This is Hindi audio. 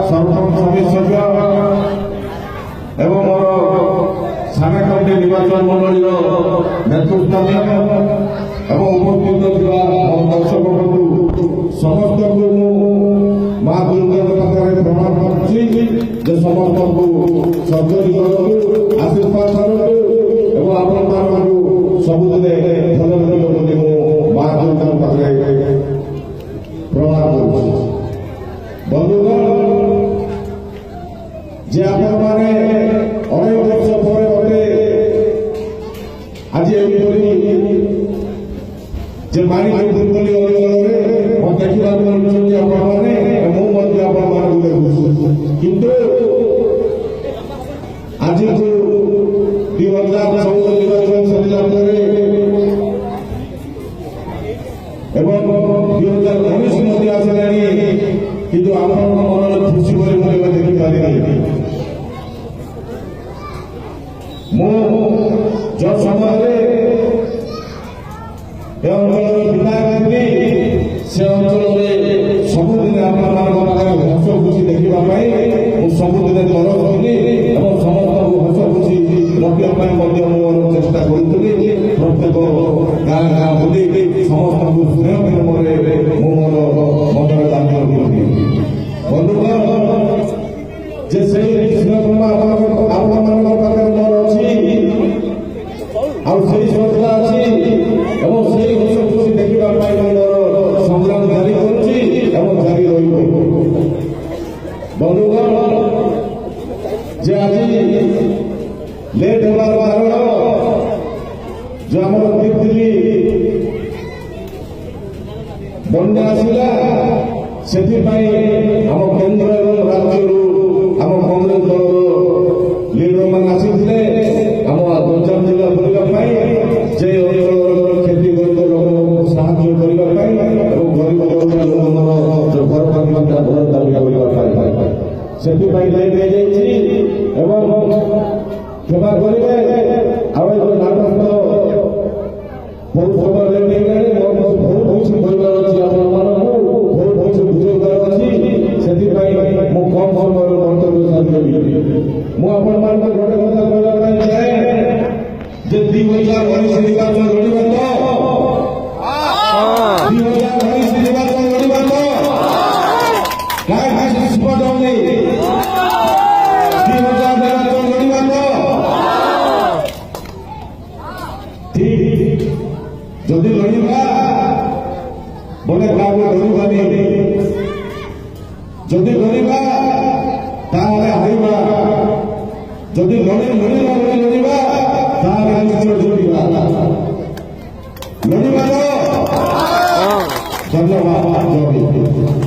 सरपंच सदस्य एवं सामेकंडी निर्वाचन मंडल नेतृत्व उपस्थित दर्शक बंधु समस्त को माँ दुर्गा पाखे प्रणाम कर समस्त को सर्जरी करूँ आशीर्वाद करूँ आपण सबुदिन भल माँ दुर्गा पाखे प्रणाम कर बंधुगण जे आपण मैंने अनेक वर्ष पर मते आज जे मारी दुर्गली अंचल में देखा मिलूँ आपण किंतु आज जो 2014 निर्वाचन सरिला एवं 2019 मध्य आसला किंतु आपण मन खुशी बोली देखी पारि मु जो समय विधायक थी से अंचल में सबुदिन हस खुशी देखा सबुदिन तरफ थी और समस्त हस खुशी रखा मोर चेष्टा करी प्रत्येक गाँ गाँ बुले समस्त को स्नेह प्रेम मोर मनर दान करी बंधुगण जे से स्नेह प्रेम आपण पाखे मोर अच्छी श्रद्धा अच्छी और से हस खुशी देखा मोर संग्राम जारी कर जारी बंधुगण जे आज लेट होवार कारण जो आम दिल्ली बंडा आसला से आम केन्द्र और राज्य आम कांग्रेस दल लीडर मान आसी आम गंजाम जिला बुलाई जे अंचल खेती गरीब लोक साहाଯ୍य करने गरीब लोक घर पाखा घर दाबी करने से क्षमा करेंगे नाटक बहुत समय बहुत किसी कहबार अच्छी बहुत बुझेबार अच्छी से कम समय मंतव्य सारी मुझे गोटे कथा कहना चाहे जे 2019 निर्वाचन लड़वा तो 2019 निर्वाचन लड़वा तो क्या स्पष्ट होनी 2000 निर्वाचन लड़वा तो ठीक जदि लड़वा बोले काको डरबानी जदि लड़वा हारवा जदि लड़वा लड़वा धन्यवाद।